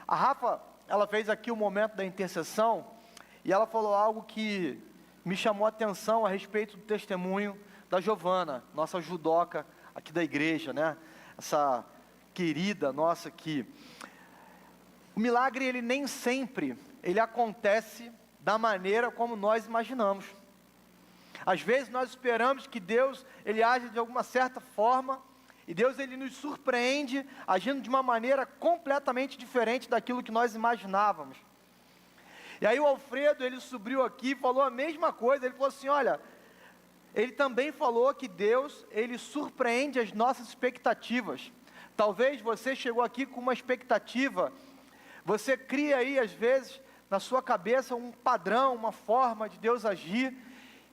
A Rafa, ela fez aqui o momento da intercessão e ela falou algo que me chamou a atenção a respeito do testemunho da Giovana, nossa judoca aqui da igreja, né? Essa querida nossa aqui. O milagre, ele nem sempre, ele acontece da maneira como nós imaginamos. Às vezes nós esperamos que Deus, ele age de alguma certa forma, e Deus, ele nos surpreende, agindo de uma maneira completamente diferente daquilo que nós imaginávamos. E aí o Alfredo, ele subiu aqui e falou a mesma coisa. Ele falou assim, olha, ele também falou que Deus, ele surpreende as nossas expectativas. Talvez você chegou aqui com uma expectativa, você cria aí às vezes na sua cabeça um padrão, uma forma de Deus agir,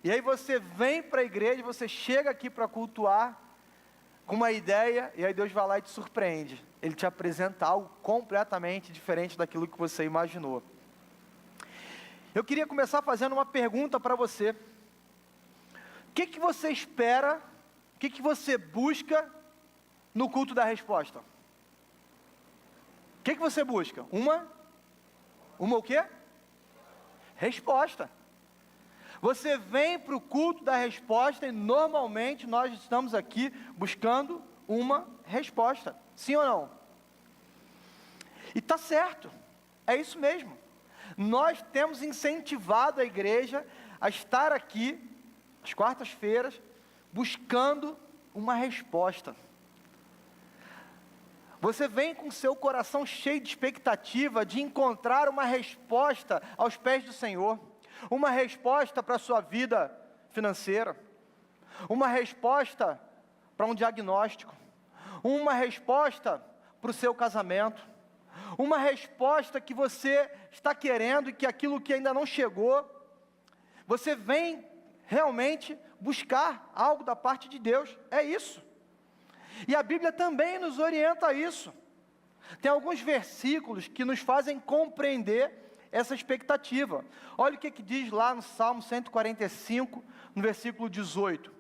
e aí você vem para a igreja, você chega aqui para cultuar, com uma ideia, e aí Deus vai lá e te surpreende. Ele te apresenta algo completamente diferente daquilo que você imaginou. Eu queria começar fazendo uma pergunta para você. O que você espera, o que você busca no culto da resposta? O que você busca? Uma o quê? Resposta. Você vem para o culto da resposta e normalmente nós estamos aqui buscando uma resposta. Sim ou não? E está certo, é isso mesmo. Nós temos incentivado a igreja a estar aqui, às quartas-feiras, buscando uma resposta. Você vem com seu coração cheio de expectativa de encontrar uma resposta aos pés do Senhor. Uma resposta para a sua vida financeira, uma resposta para um diagnóstico, uma resposta para o seu casamento, uma resposta que você está querendo e que aquilo que ainda não chegou, você vem realmente buscar algo da parte de Deus, é isso. E a Bíblia também nos orienta a isso. Tem alguns versículos que nos fazem compreender essa expectativa. Olha o que diz lá no Salmo 145, no versículo 18.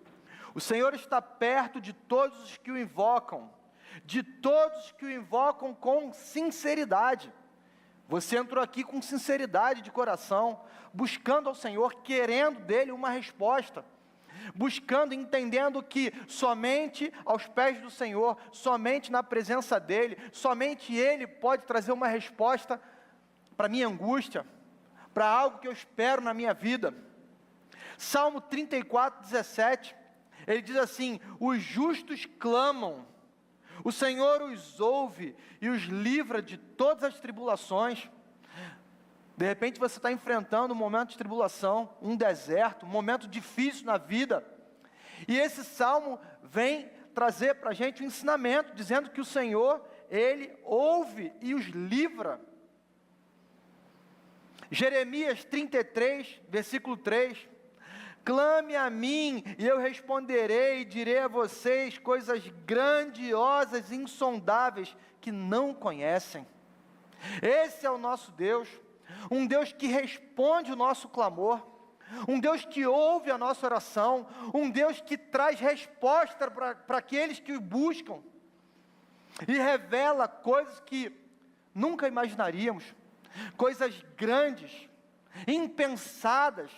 O Senhor está perto de todos os que o invocam, com sinceridade. Você entrou aqui com sinceridade de coração, buscando ao Senhor, querendo dele uma resposta, buscando, entendendo que somente aos pés do Senhor, somente na presença dele, somente ele pode trazer uma resposta para a minha angústia, para algo que eu espero na minha vida. Salmo 34, 17, ele diz assim, os justos clamam, o Senhor os ouve e os livra de todas as tribulações. De repente você está enfrentando um momento de tribulação, um deserto, um momento difícil na vida, e esse salmo vem trazer para a gente um ensinamento, dizendo que o Senhor, ele ouve e os livra. Jeremias 33, versículo 3, clame a mim e eu responderei e direi a vocês coisas grandiosas e insondáveis que não conhecem. Esse é o nosso Deus, um Deus que responde o nosso clamor, um Deus que ouve a nossa oração, um Deus que traz resposta para aqueles que o buscam, e revela coisas que nunca imaginaríamos, coisas grandes, impensadas.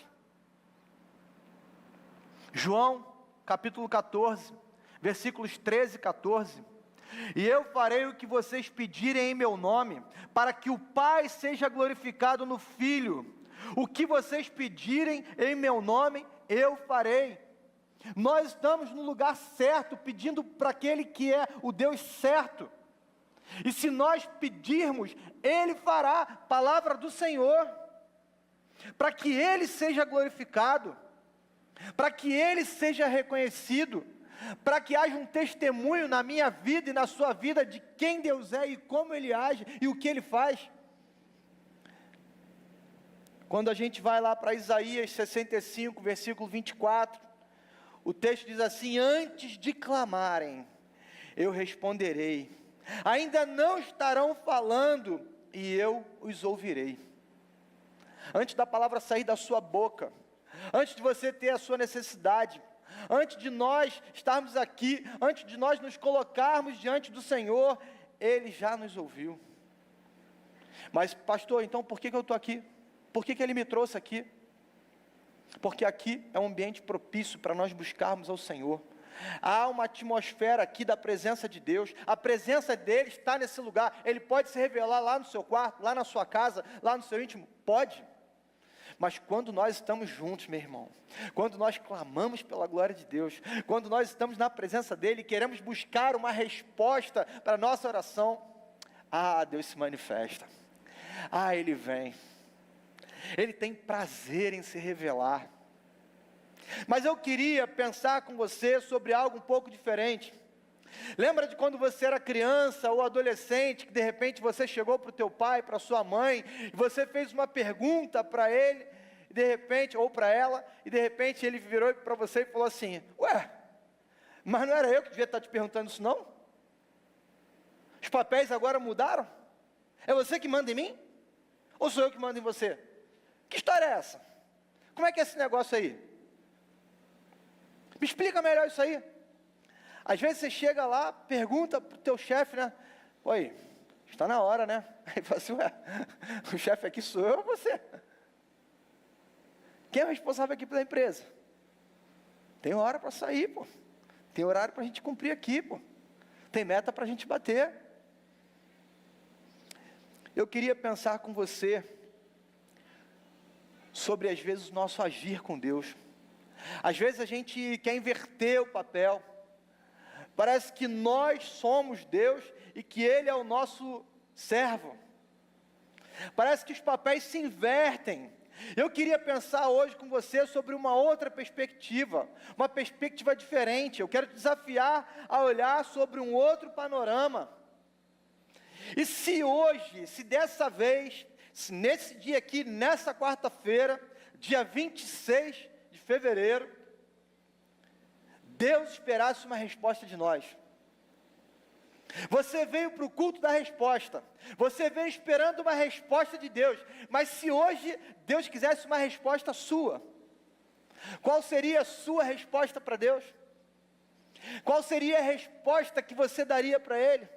João, capítulo 14, versículos 13 e 14. E eu farei o que vocês pedirem em meu nome, para que o Pai seja glorificado no Filho. O que vocês pedirem em meu nome, eu farei. Nós estamos no lugar certo, pedindo para aquele que é o Deus certo. E se nós pedirmos, Ele fará, palavra do Senhor, para que Ele seja glorificado, para que Ele seja reconhecido, para que haja um testemunho na minha vida e na sua vida de quem Deus é e como Ele age e o que Ele faz. Quando a gente vai lá para Isaías 65, versículo 24, o texto diz assim, antes de clamarem, eu responderei. Ainda não estarão falando e eu os ouvirei. Antes da palavra sair da sua boca, antes de você ter a sua necessidade, antes de nós estarmos aqui, antes de nós nos colocarmos diante do Senhor, Ele já nos ouviu. Mas pastor, então por que eu estou aqui? Por que Ele me trouxe aqui? Porque aqui é um ambiente propício para nós buscarmos ao Senhor. Há uma atmosfera aqui da presença de Deus, a presença dEle está nesse lugar. Ele pode se revelar lá no seu quarto, lá na sua casa, lá no seu íntimo, pode. Mas quando nós estamos juntos, meu irmão, quando nós clamamos pela glória de Deus, quando nós estamos na presença dEle e queremos buscar uma resposta para a nossa oração, Deus se manifesta, Ele vem, Ele tem prazer em se revelar. Mas eu queria pensar com você sobre algo um pouco diferente. Lembra de quando você era criança ou adolescente, que de repente você chegou para o teu pai, para a sua mãe, e você fez uma pergunta para ele, e de repente, ou para ela, e de repente ele virou para você e falou assim: ué, mas não era eu que devia estar te perguntando isso não? Os papéis agora mudaram? É você que manda em mim? Ou sou eu que mando em você? Que história é essa? Como é que é esse negócio aí? Me explica melhor isso aí. Às vezes você chega lá, pergunta para o teu chefe, né? Oi, está na hora, né? Aí fala assim: ué, o chefe aqui sou eu ou você? Quem é o responsável aqui pela empresa? Tem hora para sair, pô. Tem horário para a gente cumprir aqui, pô. Tem meta para a gente bater. Eu queria pensar com você sobre, às vezes, o nosso agir com Deus. Às vezes a gente quer inverter o papel. Parece que nós somos Deus e que Ele é o nosso servo. Parece que os papéis se invertem. Eu queria pensar hoje com você sobre uma outra perspectiva, uma perspectiva diferente. Eu quero te desafiar a olhar sobre um outro panorama. E se hoje, se dessa vez, se nesse dia aqui, nessa quarta-feira, dia 26 de fevereiro, Deus esperasse uma resposta de nós. Você veio para o culto da resposta, você veio esperando uma resposta de Deus, mas se hoje Deus quisesse uma resposta sua, qual seria a sua resposta para Deus? Qual seria a resposta que você daria para Ele?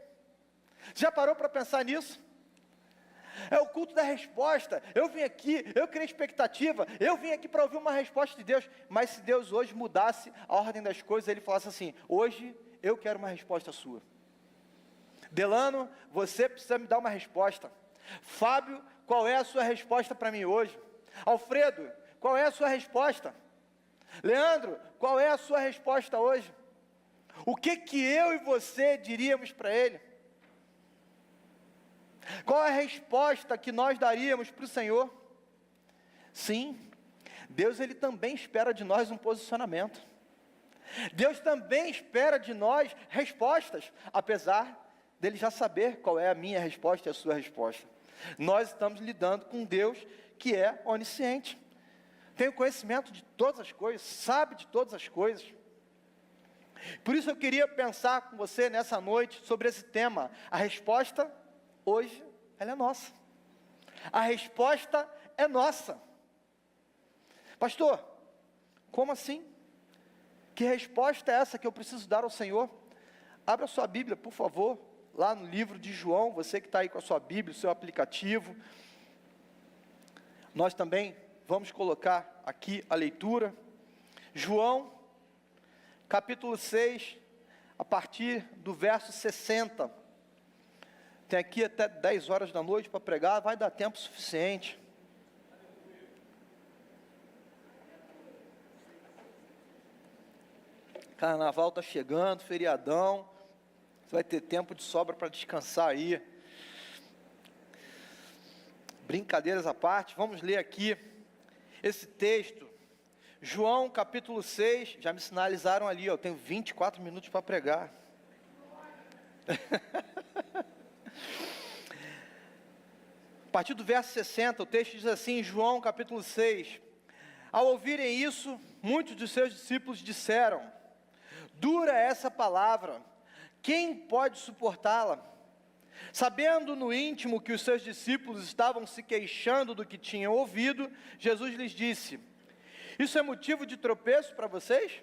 Já parou para pensar nisso? É o culto da resposta. Eu vim aqui, eu criei expectativa, eu vim aqui para ouvir uma resposta de Deus. Mas se Deus hoje mudasse a ordem das coisas, Ele falasse assim: hoje eu quero uma resposta sua. Delano, você precisa me dar uma resposta. Fábio, qual é a sua resposta para mim hoje? Alfredo, qual é a sua resposta? Leandro, qual é a sua resposta hoje? O que eu e você diríamos para Ele? Qual é a resposta que nós daríamos para o Senhor? Sim, Deus Ele também espera de nós um posicionamento. Deus também espera de nós respostas, apesar dele já saber qual é a minha resposta e a sua resposta. Nós estamos lidando com um Deus que é onisciente, tem o conhecimento de todas as coisas, sabe de todas as coisas. Por isso eu queria pensar com você nessa noite sobre esse tema. A resposta hoje, ela é nossa. A resposta é nossa. Pastor, como assim? Que resposta é essa que eu preciso dar ao Senhor? Abra sua Bíblia, por favor, lá no livro de João, você que está aí com a sua Bíblia, o seu aplicativo. Nós também vamos colocar aqui a leitura. João, capítulo 6, a partir do verso 60. Tem aqui até 10 horas da noite para pregar, vai dar tempo suficiente. Carnaval está chegando, feriadão, você vai ter tempo de sobra para descansar aí. Brincadeiras à parte, vamos ler aqui esse texto. João capítulo 6, já me sinalizaram ali, eu tenho 24 minutos para pregar. A partir do verso 60, o texto diz assim, João capítulo 6, ao ouvirem isso, muitos dos seus discípulos disseram: dura essa palavra, quem pode suportá-la? Sabendo no íntimo que os seus discípulos estavam se queixando do que tinham ouvido, Jesus lhes disse: isso é motivo de tropeço para vocês?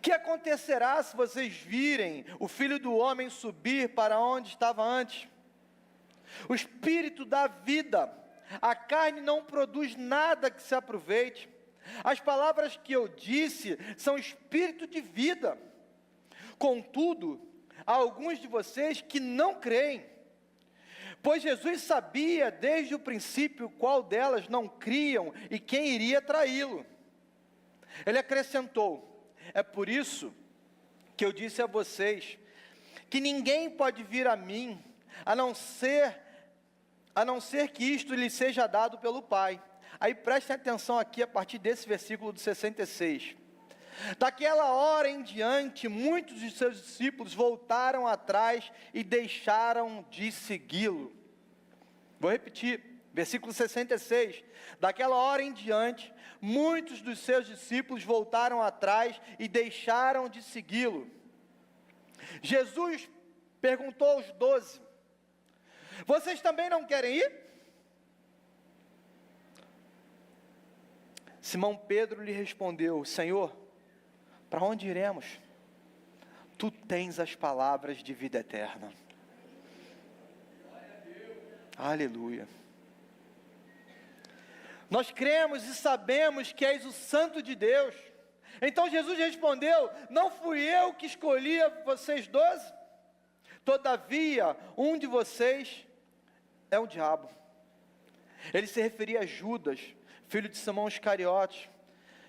Que acontecerá se vocês virem o Filho do Homem subir para onde estava antes? O Espírito dá vida. A carne não produz nada que se aproveite. As palavras que eu disse são espírito de vida. Contudo, há alguns de vocês que não creem. Pois Jesus sabia desde o princípio qual delas não criam e quem iria traí-lo. Ele acrescentou: é por isso que eu disse a vocês que ninguém pode vir a mim, a não ser que isto lhe seja dado pelo Pai. Aí prestem atenção aqui a partir desse versículo do 66. Daquela hora em diante, muitos de seus discípulos voltaram atrás e deixaram de segui-lo. Vou repetir, versículo 66. Daquela hora em diante, muitos dos seus discípulos voltaram atrás e deixaram de segui-lo. Jesus perguntou aos 12: vocês também não querem ir? Simão Pedro lhe respondeu: Senhor, para onde iremos? Tu tens as palavras de vida eterna. Aleluia. Nós cremos e sabemos que és o Santo de Deus. Então Jesus respondeu: não fui eu que escolhi vocês 12? Todavia, um de vocês é o diabo. Ele se referia a Judas, filho de Simão Iscariotes,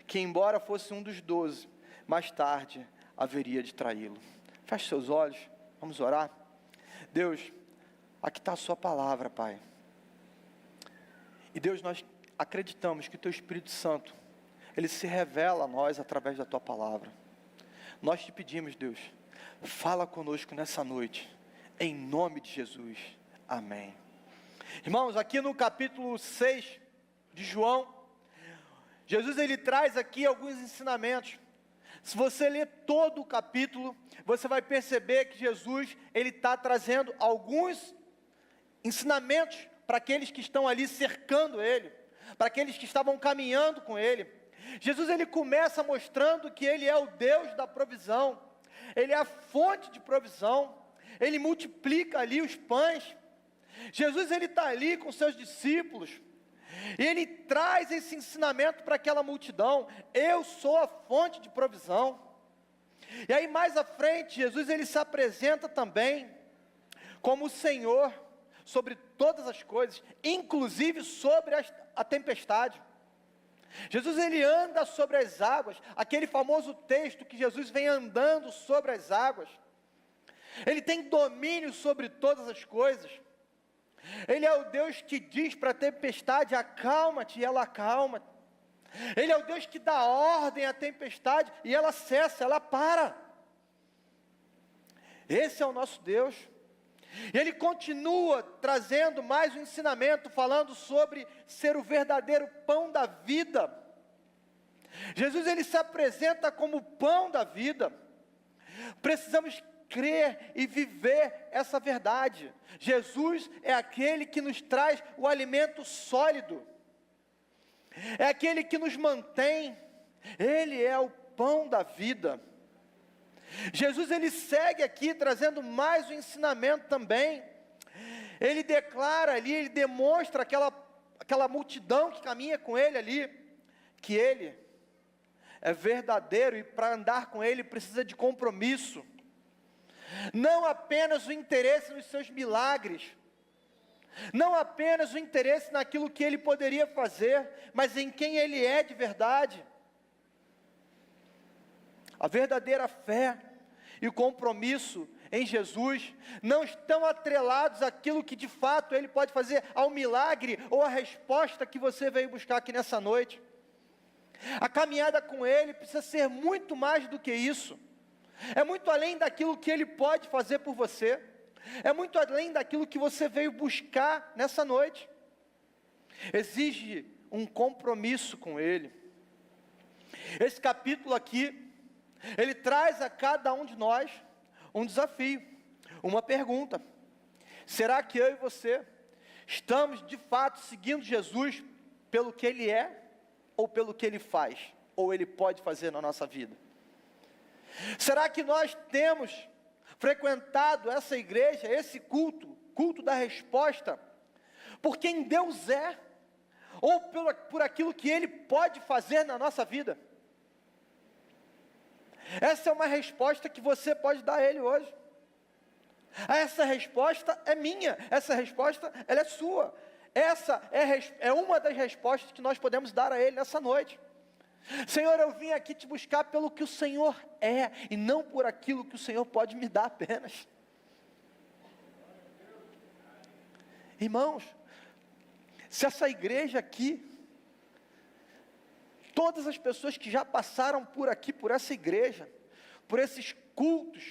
que embora fosse um dos 12, mais tarde haveria de traí-lo. Feche seus olhos, vamos orar. Deus, aqui está a sua palavra, Pai. E Deus, nós acreditamos que o Teu Espírito Santo, Ele se revela a nós através da Tua palavra. Nós te pedimos, Deus, fala conosco nessa noite, em nome de Jesus, amém. Irmãos, aqui no capítulo 6 de João, Jesus ele traz aqui alguns ensinamentos. Se você ler todo o capítulo, você vai perceber que Jesus ele está trazendo alguns ensinamentos para aqueles que estão ali cercando ele, para aqueles que estavam caminhando com ele. Jesus ele começa mostrando que ele é o Deus da provisão, ele é a fonte de provisão, ele multiplica ali os pães. Jesus ele está ali com seus discípulos, e ele traz esse ensinamento para aquela multidão: eu sou a fonte de provisão. E aí mais à frente, Jesus ele se apresenta também como o Senhor sobre todas as coisas, inclusive sobre a tempestade. Jesus ele anda sobre as águas, aquele famoso texto que Jesus vem andando sobre as águas. Ele tem domínio sobre todas as coisas. Ele é o Deus que diz para a tempestade: acalma-te, e ela acalma. Ele é o Deus que dá ordem à tempestade e ela cessa, ela para. Esse é o nosso Deus. E ele continua trazendo mais um ensinamento, falando sobre ser o verdadeiro pão da vida. Jesus ele se apresenta como o pão da vida. Precisamos crer e viver essa verdade. Jesus é aquele que nos traz o alimento sólido, é aquele que nos mantém, ele é o pão da vida. Jesus ele segue aqui trazendo mais um ensinamento também. Ele declara ali, ele demonstra aquela multidão que caminha com ele ali, que ele é verdadeiro, e para andar com ele precisa de compromisso. Não apenas o interesse nos seus milagres, não apenas o interesse naquilo que ele poderia fazer, mas em quem ele é de verdade. A verdadeira fé e o compromisso em Jesus não estão atrelados àquilo que de fato ele pode fazer, ao milagre ou à resposta que você veio buscar aqui nessa noite. A caminhada com ele precisa ser muito mais do que isso. É muito além daquilo que ele pode fazer por você. É muito além daquilo que você veio buscar nessa noite. Exige um compromisso com ele. Esse capítulo aqui, ele traz a cada um de nós um desafio, uma pergunta: será que eu e você estamos de fato seguindo Jesus pelo que ele é, ou pelo que ele faz, ou ele pode fazer na nossa vida? Será que nós temos frequentado essa igreja, esse culto, culto da resposta por quem Deus é, ou por aquilo que Ele pode fazer na nossa vida. Essa é uma resposta que você pode dar a Ele hoje. Essa resposta é minha, essa resposta ela é sua. Essa é uma das respostas que nós podemos dar a Ele nessa noite. Senhor, eu vim aqui te buscar pelo que o Senhor é, e não por aquilo que o Senhor pode me dar apenas. Irmãos, se essa igreja aqui, todas as pessoas que já passaram por aqui, por essa igreja, por esses cultos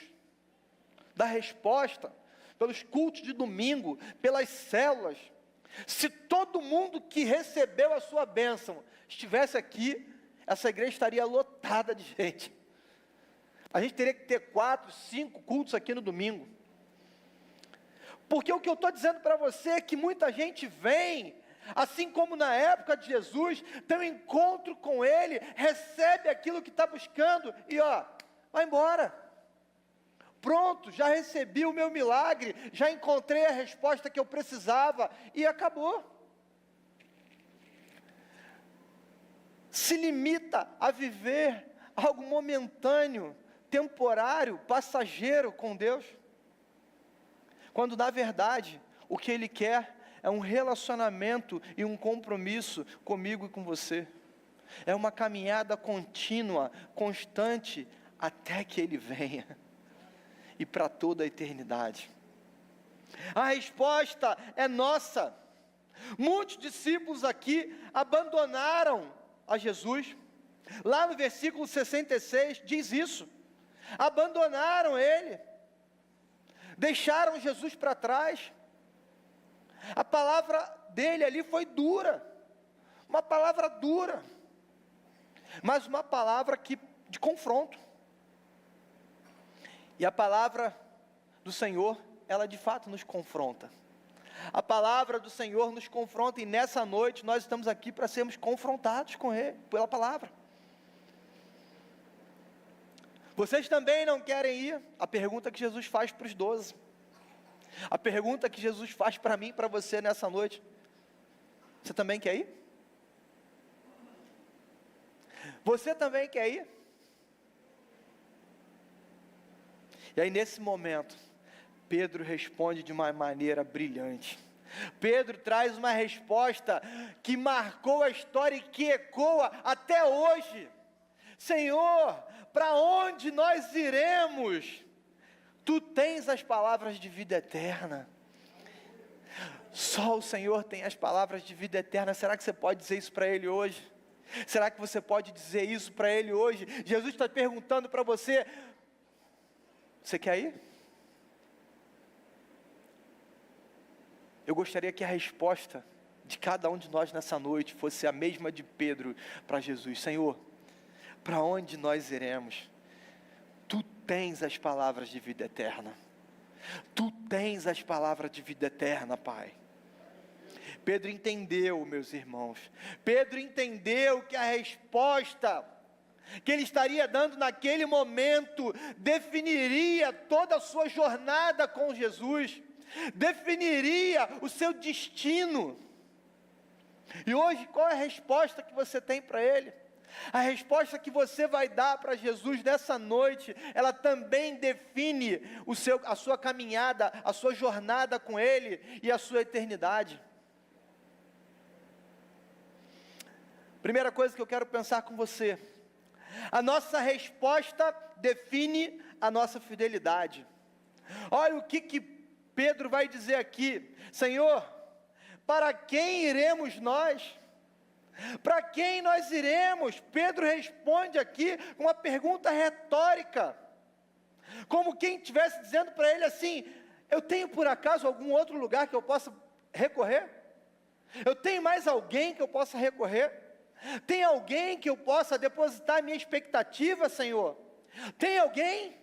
da resposta, pelos cultos de domingo, pelas células, se todo mundo que recebeu a sua bênção estivesse aqui, essa igreja estaria lotada de gente. A gente teria que ter 4, 5 cultos aqui no domingo. Porque o que eu estou dizendo para você é que muita gente vem, assim como na época de Jesus, tem um encontro com Ele, recebe aquilo que está buscando e vai embora. Pronto, já recebi o meu milagre, já encontrei a resposta que eu precisava e acabou. Se limita a viver algo momentâneo, temporário, passageiro com Deus, quando na verdade o que Ele quer é um relacionamento e um compromisso comigo e com você. É uma caminhada contínua, constante, até que Ele venha, e para toda a eternidade. A resposta é nossa. Muitos discípulos aqui abandonaram a Jesus. Lá no versículo 66 diz isso. Abandonaram Ele, deixaram Jesus para trás. A palavra dele ali foi dura, uma palavra dura, mas uma palavra de confronto. E a palavra do Senhor, ela de fato nos confronta. A palavra do Senhor nos confronta, e nessa noite nós estamos aqui para sermos confrontados com Ele, pela palavra. Vocês também não querem ir? A pergunta que Jesus faz para os 12. A pergunta que Jesus faz para mim e para você nessa noite. Você também quer ir? Você também quer ir? E aí nesse momento, Pedro responde de uma maneira brilhante. Pedro traz uma resposta que marcou a história e que ecoa até hoje. Senhor, para onde nós iremos? Tu tens as palavras de vida eterna. Só o Senhor tem as palavras de vida eterna. Será que você pode dizer isso para Ele hoje? Será que você pode dizer isso para Ele hoje? Jesus está perguntando para você: você quer ir? Eu gostaria que a resposta de cada um de nós nessa noite fosse a mesma de Pedro para Jesus. Senhor, para onde nós iremos? Tu tens as palavras de vida eterna. Tu tens as palavras de vida eterna, Pai. Pedro entendeu, meus irmãos. Pedro entendeu que a resposta que ele estaria dando naquele momento definiria toda a sua jornada com Jesus, definiria o seu destino. E hoje, qual é a resposta que você tem para Ele? A resposta que você vai dar para Jesus nessa noite, ela também define a sua caminhada, a sua jornada com Ele e a sua eternidade. Primeira coisa que eu quero pensar com você: a nossa resposta define a nossa fidelidade. Olha o que Pedro vai dizer aqui: Senhor, para quem iremos nós? Para quem nós iremos? Pedro responde aqui com uma pergunta retórica, como quem estivesse dizendo para ele assim: eu tenho por acaso algum outro lugar que eu possa recorrer? Eu tenho mais alguém que eu possa recorrer? Tem alguém que eu possa depositar minha expectativa, Senhor? Tem alguém?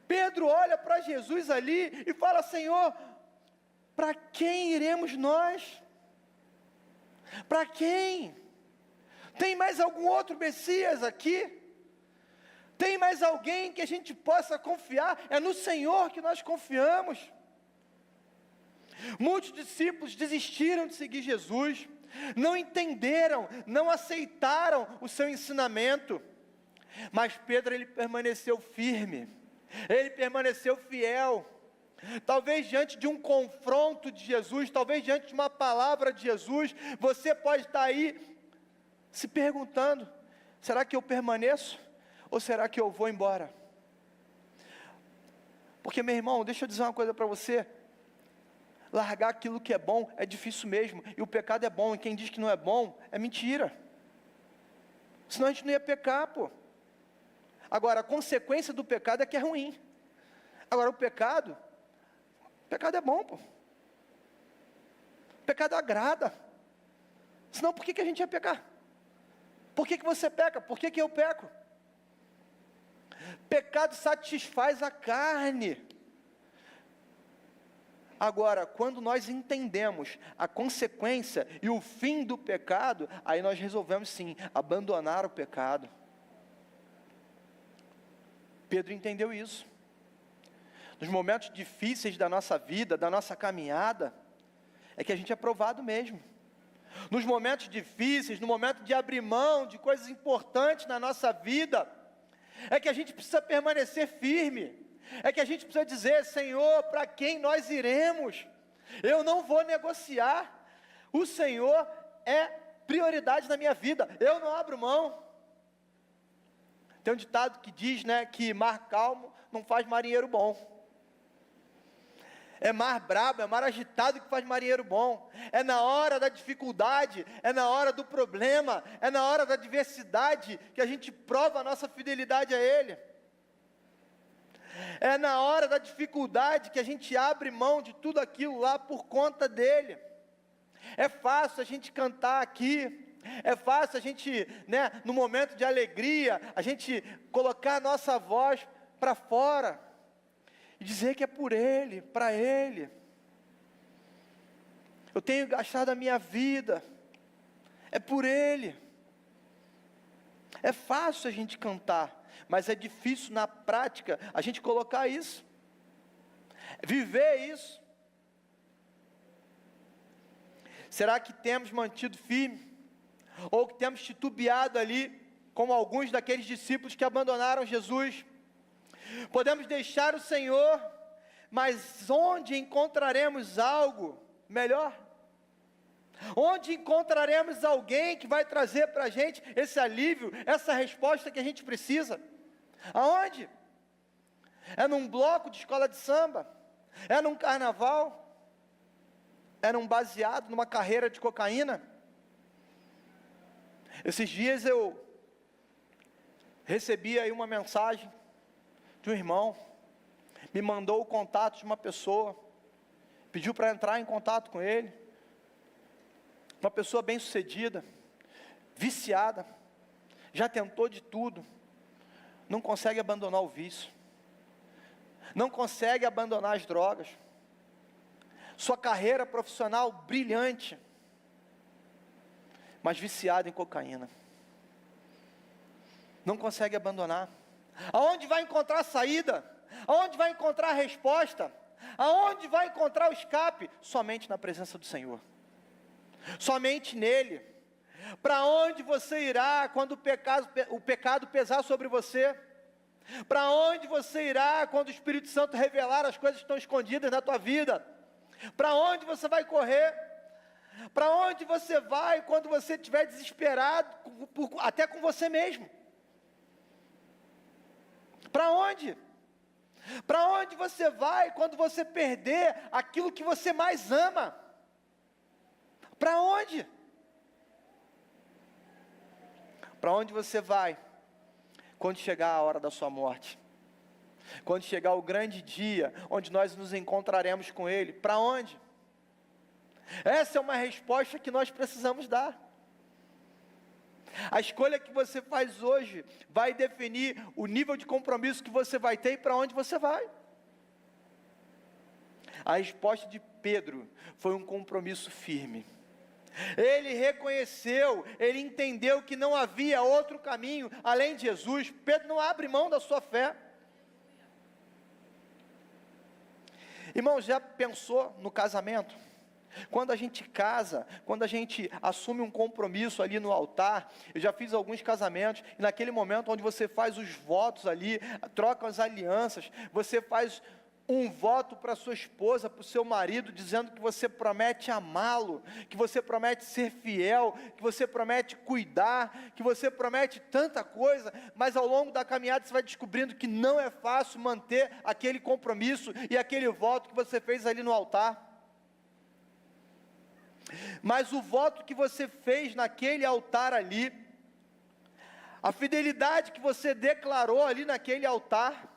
Pedro olha para Jesus ali e fala: Senhor, para quem iremos nós? Para quem? Tem mais algum outro Messias aqui? Tem mais alguém que a gente possa confiar? É no Senhor que nós confiamos. Muitos discípulos desistiram de seguir Jesus, não entenderam, não aceitaram o seu ensinamento, mas Pedro, ele permaneceu firme, ele permaneceu fiel. Talvez diante de um confronto de Jesus, talvez diante de uma palavra de Jesus, você pode estar aí se perguntando: será que eu permaneço? Ou será que eu vou embora? Porque, meu irmão, deixa eu dizer uma coisa para você: largar aquilo que é bom é difícil mesmo, e o pecado é bom, e quem diz que não é bom, é mentira. Senão a gente não ia pecar, pô. Agora, a consequência do pecado é que é ruim. Agora, o pecado é bom, pô. O pecado agrada. Senão, por que a gente ia pecar? Por que você peca? Por que eu peco? Pecado satisfaz a carne. Agora, quando nós entendemos a consequência e o fim do pecado, aí nós resolvemos sim, abandonar o pecado. Pedro entendeu isso. Nos momentos difíceis da nossa vida, da nossa caminhada, é que a gente é provado mesmo. Nos momentos difíceis, no momento de abrir mão de coisas importantes na nossa vida, é que a gente precisa permanecer firme, é que a gente precisa dizer: Senhor, para quem nós iremos? Eu não vou negociar, o Senhor é prioridade na minha vida, eu não abro mão. Tem um ditado que diz, né, que mar calmo não faz marinheiro bom. É mar brabo, é mar agitado que faz marinheiro bom. É na hora da dificuldade, é na hora do problema, é na hora da adversidade que a gente prova a nossa fidelidade a Ele. É na hora da dificuldade que a gente abre mão de tudo aquilo lá por conta dEle. É fácil a gente cantar aqui, é fácil a gente, né, no momento de alegria, a gente colocar a nossa voz para fora e dizer que é por Ele, para Ele. Eu tenho gastado a minha vida, é por Ele. É fácil a gente cantar, mas é difícil na prática a gente colocar isso, viver isso. Será que temos mantido firme? Ou que temos titubeado ali, como alguns daqueles discípulos que abandonaram Jesus? Podemos deixar o Senhor, mas onde encontraremos algo melhor? Onde encontraremos alguém que vai trazer para a gente esse alívio, essa resposta que a gente precisa? Aonde? É num bloco de escola de samba? É num carnaval? É num baseado, numa carreira de cocaína? Esses dias eu recebi aí uma mensagem de um irmão, me mandou o contato de uma pessoa, pediu para entrar em contato com ele, uma pessoa bem sucedida, viciada, já tentou de tudo, não consegue abandonar o vício, não consegue abandonar as drogas, sua carreira profissional brilhante, mas viciado em cocaína, não consegue abandonar. Aonde vai encontrar a saída? Aonde vai encontrar a resposta? Aonde vai encontrar o escape? Somente na presença do Senhor, somente nele. Para onde você irá quando o pecado pesar sobre você? Para onde você irá quando o Espírito Santo revelar as coisas que estão escondidas na tua vida? Para onde você vai correr? Para onde você vai quando você estiver desesperado, até com você mesmo? Para onde? Para onde você vai quando você perder aquilo que você mais ama? Para onde? Para onde você vai quando chegar a hora da sua morte? Quando chegar o grande dia onde nós nos encontraremos com Ele? Para onde? Essa é uma resposta que nós precisamos dar. A escolha que você faz hoje vai definir o nível de compromisso que você vai ter e para onde você vai. A resposta de Pedro foi um compromisso firme. Ele reconheceu, ele entendeu que não havia outro caminho além de Jesus. Pedro não abre mão da sua fé. Irmão, já pensou no casamento? Quando a gente casa, quando a gente assume um compromisso ali no altar, eu já fiz alguns casamentos, e naquele momento onde você faz os votos ali, troca as alianças, você faz um voto para sua esposa, para o seu marido, dizendo que você promete amá-lo, que você promete ser fiel, que você promete cuidar, que você promete tanta coisa, mas ao longo da caminhada você vai descobrindo que não é fácil manter aquele compromisso e aquele voto que você fez ali no altar. Mas o voto que você fez naquele altar ali, a fidelidade que você declarou ali naquele altar,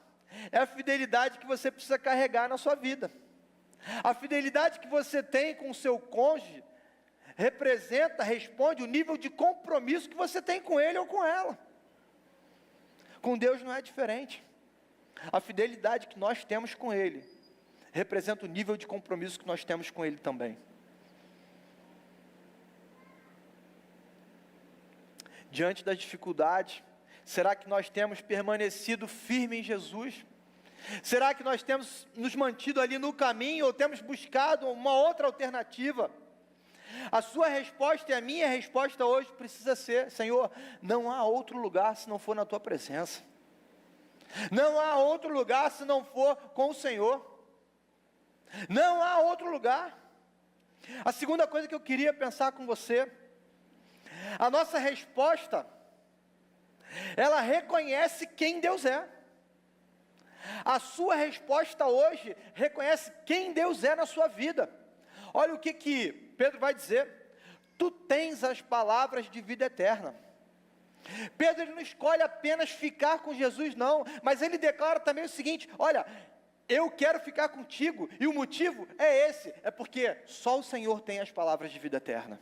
é a fidelidade que você precisa carregar na sua vida. A fidelidade que você tem com o seu cônjuge, responde o nível de compromisso que você tem com ele ou com ela. Com Deus não é diferente. A fidelidade que nós temos com Ele, representa o nível de compromisso que nós temos com Ele também. Diante das dificuldades, será que nós temos permanecido firme em Jesus? Será que nós temos nos mantido ali no caminho ou temos buscado uma outra alternativa? A sua resposta e a minha resposta hoje precisa ser: Senhor, não há outro lugar se não for na Tua presença. Não há outro lugar se não for com o Senhor. Não há outro lugar. A segunda coisa que eu queria pensar com você, a nossa resposta, ela reconhece quem Deus é. A sua resposta hoje reconhece quem Deus é na sua vida. Olha o que Pedro vai dizer: tu tens as palavras de vida eterna. Pedro, ele não escolhe apenas ficar com Jesus não, mas ele declara também o seguinte: olha, eu quero ficar contigo, e o motivo é esse, é porque só o Senhor tem as palavras de vida eterna.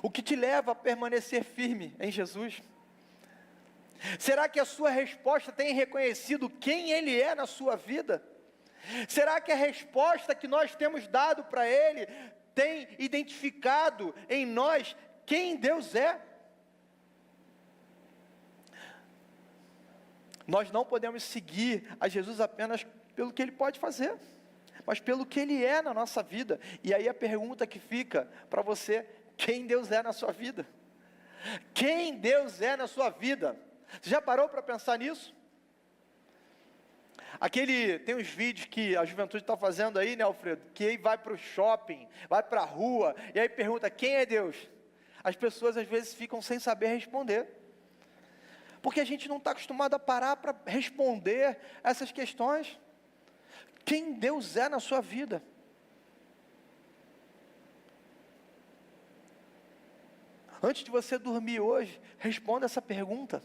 O que te leva a permanecer firme em Jesus? Será que a sua resposta tem reconhecido quem Ele é na sua vida? Será que a resposta que nós temos dado para Ele tem identificado em nós quem Deus é? Nós não podemos seguir a Jesus apenas pelo que Ele pode fazer, mas pelo que Ele é na nossa vida. E aí a pergunta que fica para você: quem Deus é na sua vida? Quem Deus é na sua vida? Você já parou para pensar nisso? Tem uns vídeos que a juventude está fazendo aí, né, Alfredo? Que aí vai para o shopping, vai para a rua, e aí pergunta: quem é Deus? As pessoas às vezes ficam sem saber responder, porque a gente não está acostumado a parar para responder essas questões. Quem Deus é na sua vida? Antes de você dormir hoje, responda essa pergunta.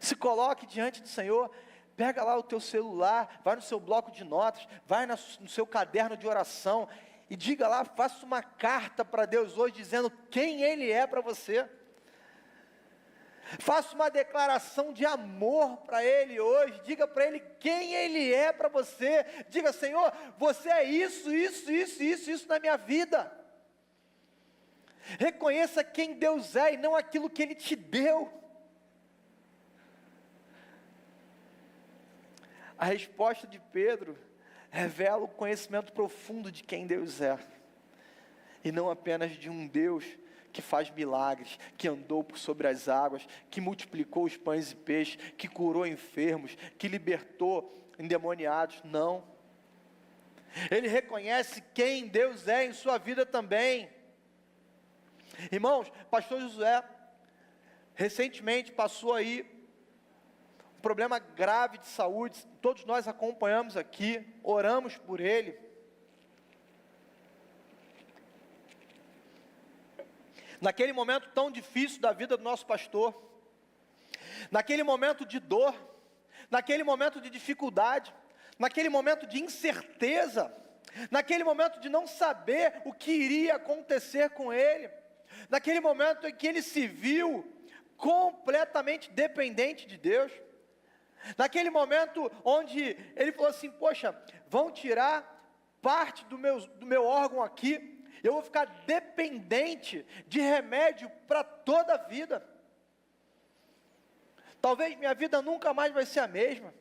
Se coloque diante do Senhor, pega lá o teu celular, vai no seu bloco de notas, vai no seu caderno de oração, e diga lá, faça uma carta para Deus hoje, dizendo quem Ele é para você. Faça uma declaração de amor para Ele hoje, diga para Ele quem Ele é para você. Diga: Senhor, você é isso na minha vida. Reconheça quem Deus é e não aquilo que Ele te deu. A resposta de Pedro revela o conhecimento profundo de quem Deus é, e não apenas de um Deus que faz milagres, que andou por sobre as águas, que multiplicou os pães e peixes, que curou enfermos, que libertou endemoniados. Não. Ele reconhece quem Deus é em sua vida também. Irmãos, pastor Josué recentemente passou aí um problema grave de saúde. Todos nós acompanhamos aqui, oramos por ele. Naquele momento tão difícil da vida do nosso pastor, naquele momento de dor, naquele momento de dificuldade, naquele momento de incerteza, naquele momento de não saber o que iria acontecer com ele, naquele momento em que ele se viu completamente dependente de Deus, naquele momento onde ele falou assim: poxa, vão tirar parte do meu órgão aqui, eu vou ficar dependente de remédio para toda a vida, talvez minha vida nunca mais vai ser a mesma.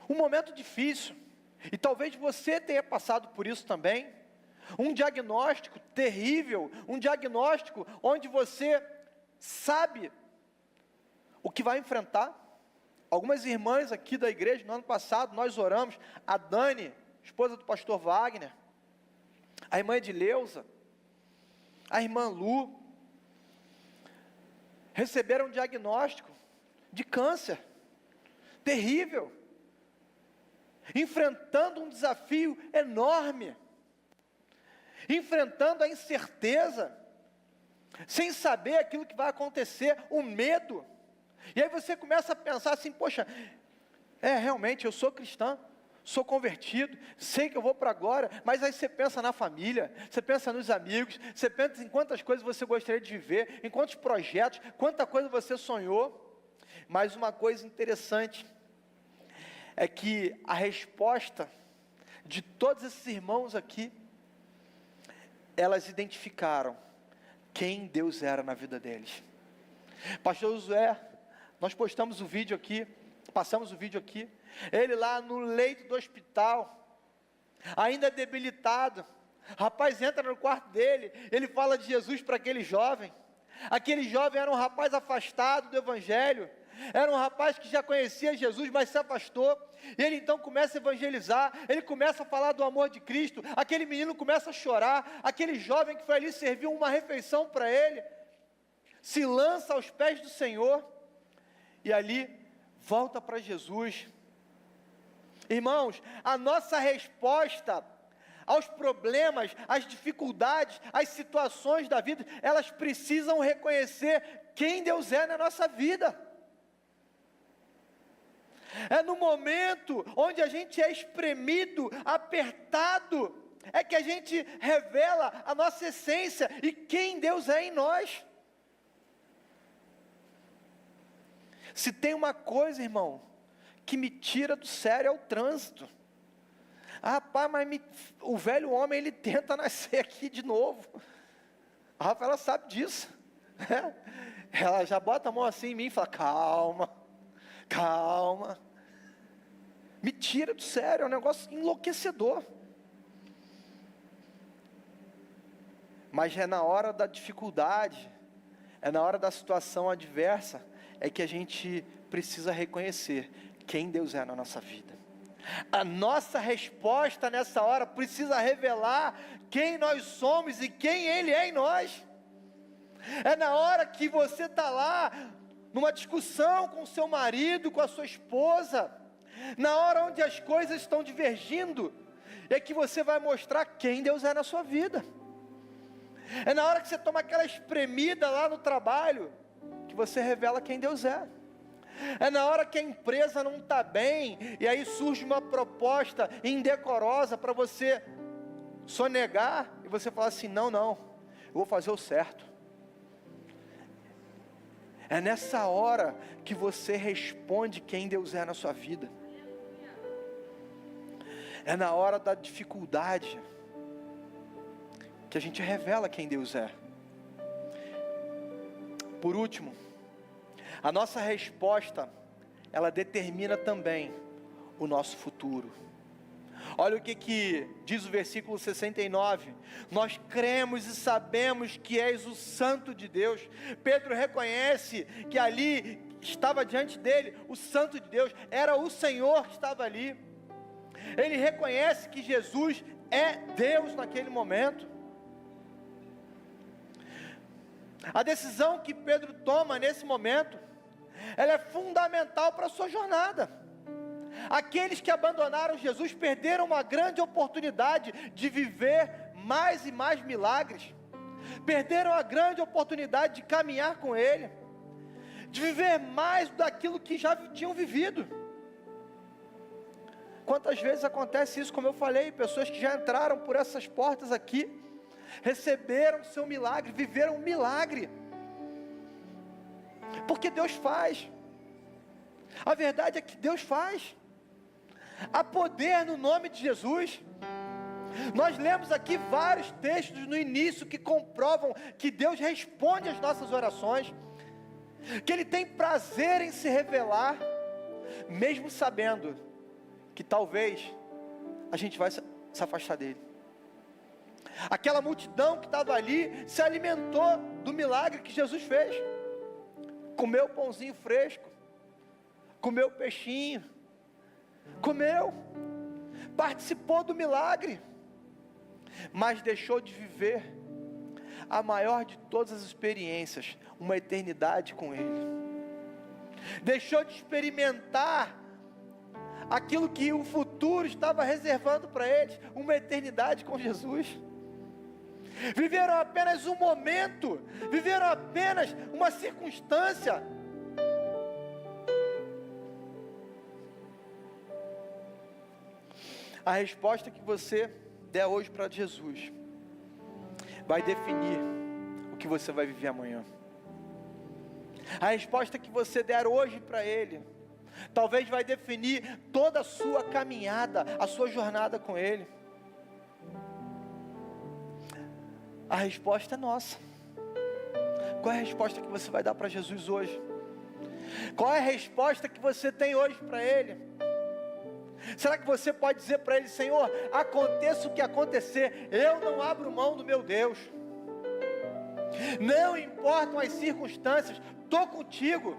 um momento difícil, e talvez você tenha passado por isso também, um diagnóstico terrível, um diagnóstico onde você sabe o que vai enfrentar. Algumas irmãs aqui da igreja, no ano passado, nós oramos, a Dani, esposa do pastor Wagner, a irmã Edileuza, a irmã Lu, receberam um diagnóstico de câncer, terrível, enfrentando um desafio enorme, enfrentando a incerteza, sem saber aquilo que vai acontecer, o medo. E aí você começa a pensar assim, poxa, realmente eu sou cristã, sou convertido, sei que eu vou para a glória, mas aí você pensa na família, você pensa nos amigos, você pensa em quantas coisas você gostaria de viver, em quantos projetos, quanta coisa você sonhou. Mas uma coisa interessante é que a resposta de todos esses irmãos aqui, elas identificaram quem Deus era na vida deles. Pastor Josué, nós postamos o vídeo aqui, passamos o vídeo aqui, ele lá no leito do hospital, ainda debilitado, rapaz entra no quarto dele, ele fala de Jesus para aquele jovem era um rapaz afastado do evangelho, era um rapaz que já conhecia Jesus, mas se afastou, e ele então começa a evangelizar, ele começa a falar do amor de Cristo, aquele menino começa a chorar, aquele jovem que foi ali servir uma refeição para ele, se lança aos pés do Senhor, e ali volta para Jesus. Irmãos, a nossa resposta aos problemas, às dificuldades, às situações da vida, elas precisam reconhecer quem Deus é na nossa vida. É no momento onde a gente é espremido, apertado, é que a gente revela a nossa essência e quem Deus é em nós. Se tem uma coisa, irmão, que me tira do sério é o trânsito. Rapaz, mas o velho homem, ele tenta nascer aqui de novo. A Rafaela sabe disso. Ela já bota a mão assim em mim e fala, calma, calma. Me tira do sério, é um negócio enlouquecedor. Mas é na hora da dificuldade, é na hora da situação adversa, é que a gente precisa reconhecer quem Deus é na nossa vida. A nossa resposta nessa hora precisa revelar quem nós somos e quem Ele é em nós. É na hora que você está lá, numa discussão com o seu marido, com a sua esposa, na hora onde as coisas estão divergindo, é que você vai mostrar quem Deus é na sua vida. É na hora que você toma aquela espremida lá no trabalho, que você revela quem Deus é. É na hora que a empresa não está bem, e aí surge uma proposta indecorosa para você sonegar, e você fala assim, não, eu vou fazer o certo. É nessa hora que você responde quem Deus é na sua vida. É na hora da dificuldade que a gente revela quem Deus é. Por último, a nossa resposta, ela determina também o nosso futuro. Olha o que diz o versículo 69. Nós cremos e sabemos que és o Santo de Deus. Pedro reconhece que ali estava diante dele o Santo de Deus, era o Senhor que estava ali. Ele reconhece que Jesus é Deus naquele momento. A decisão que Pedro toma nesse momento, ela é fundamental para a sua jornada. Aqueles que abandonaram Jesus perderam uma grande oportunidade de viver mais e mais milagres, perderam a grande oportunidade de caminhar com Ele, de viver mais daquilo que já tinham vivido. Quantas vezes acontece isso, como eu falei, pessoas que já entraram por essas portas aqui, receberam o seu milagre, viveram um milagre, porque Deus faz. A verdade é que Deus faz. Há poder no nome de Jesus. Nós lemos aqui vários textos no início que comprovam que Deus responde às nossas orações, que Ele tem prazer em se revelar, mesmo sabendo que talvez a gente vai se afastar dele. Aquela multidão que estava ali se alimentou do milagre que Jesus fez. Comeu pãozinho fresco, comeu peixinho, comeu, participou do milagre, mas deixou de viver a maior de todas as experiências, uma eternidade com Ele. Deixou de experimentar aquilo que o futuro estava reservando para eles, uma eternidade com Jesus. Viveram apenas um momento, viveram apenas uma circunstância. A resposta que você der hoje para Jesus vai definir o que você vai viver amanhã. A resposta que você der hoje para Ele talvez vai definir toda a sua caminhada, a sua jornada com Ele. A resposta é nossa. Qual é a resposta que você vai dar para Jesus hoje? Qual é a resposta que você tem hoje para Ele? Será que você pode dizer para Ele: Senhor, aconteça o que acontecer, eu não abro mão do meu Deus. Não importam as circunstâncias, estou contigo.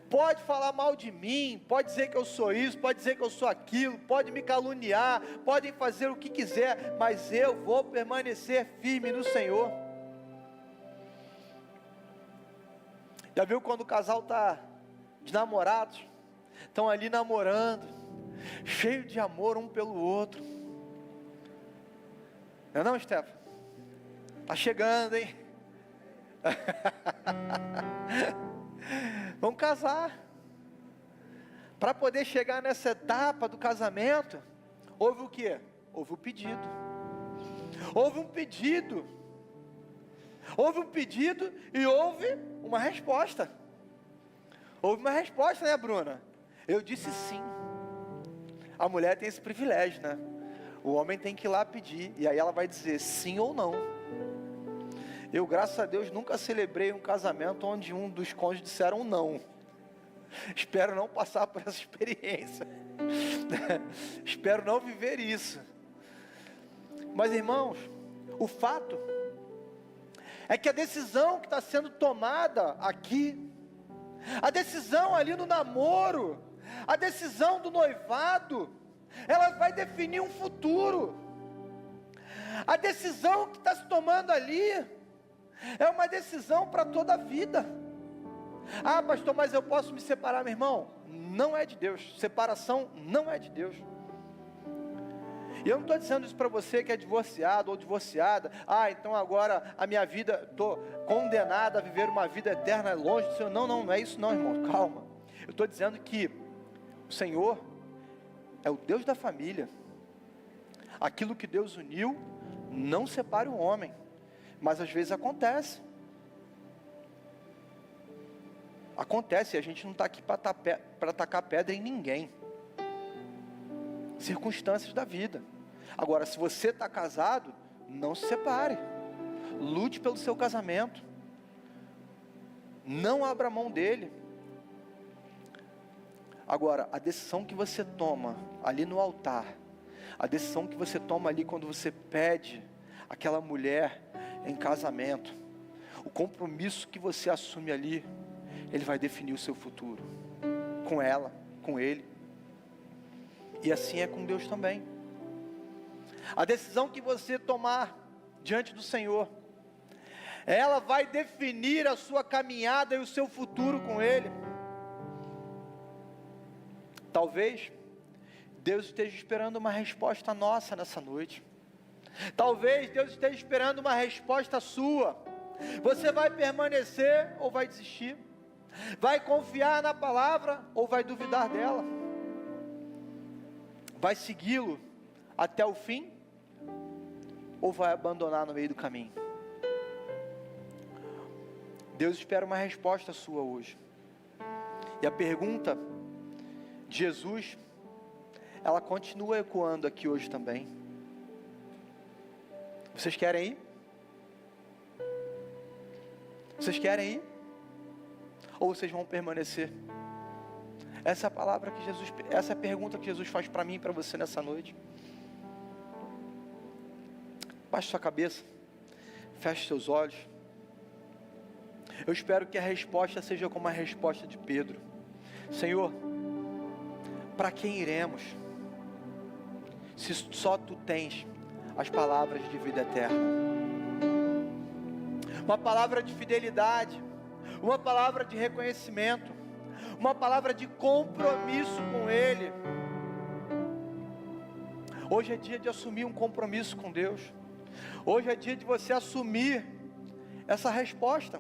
Pode falar mal de mim, pode dizer que eu sou isso, pode dizer que eu sou aquilo, pode me caluniar, podem fazer o que quiser, mas eu vou permanecer firme no Senhor. Já viu quando o casal está de namorados, estão ali namorando, cheio de amor um pelo outro? Não é não, Stefano? Está chegando, hein? Vamos casar. Para poder chegar nessa etapa do casamento, houve o quê? Houve o pedido. Houve um pedido. Houve um pedido e houve uma resposta. Houve uma resposta, né, Bruna? Eu disse sim. A mulher tem esse privilégio, né? O homem tem que ir lá pedir, e aí ela vai dizer sim ou não. Eu, graças a Deus, nunca celebrei um casamento onde um dos cônjuges disseram não. Espero não passar por essa experiência. Espero não viver isso. Mas, irmãos, o fato é que a decisão que está sendo tomada aqui, a decisão ali no namoro, a decisão do noivado, ela vai definir um futuro. A decisão que está se tomando ali é uma decisão para toda a vida. Ah, pastor, mas eu posso me separar, meu irmão? Não é de Deus. Separação não é de Deus. E eu não estou dizendo isso para você que é divorciado ou divorciada. Ah, então agora a minha vida, estou condenada a viver uma vida eterna longe do Senhor. Não, não é isso não, irmão, calma. Eu estou dizendo que o Senhor é o Deus da família. Aquilo que Deus uniu, não separe o homem. Mas às vezes acontece. Acontece, e a gente não está aqui para tacar pedra em ninguém. Circunstâncias da vida. Agora, se você está casado, não se separe. Lute pelo seu casamento. Não abra mão dele. Agora, a decisão que você toma ali no altar, a decisão que você toma ali quando você pede aquela mulher em casamento, o compromisso que você assume ali, ele vai definir o seu futuro, com ela, com ele, e assim é com Deus também. A decisão que você tomar diante do Senhor, ela vai definir a sua caminhada e o seu futuro com Ele. Talvez Deus esteja esperando uma resposta nossa nessa noite. Talvez Deus esteja esperando uma resposta sua. Você vai permanecer ou vai desistir? Vai confiar na palavra ou vai duvidar dela? Vai segui-lo até o fim ou vai abandonar no meio do caminho? Deus espera uma resposta sua hoje. E a pergunta de Jesus, ela continua ecoando aqui hoje também. Vocês querem ir? Vocês querem ir? Ou vocês vão permanecer? Essa é a palavra que Jesus, essa é a pergunta que Jesus faz para mim e para você nessa noite. Baixe sua cabeça, feche seus olhos. Eu espero que a resposta seja como a resposta de Pedro. Senhor, para quem iremos, se só Tu tens as palavras de vida eterna? Uma palavra de fidelidade, uma palavra de reconhecimento, uma palavra de compromisso com Ele. Hoje é dia de assumir um compromisso com Deus. Hoje é dia de você assumir essa resposta.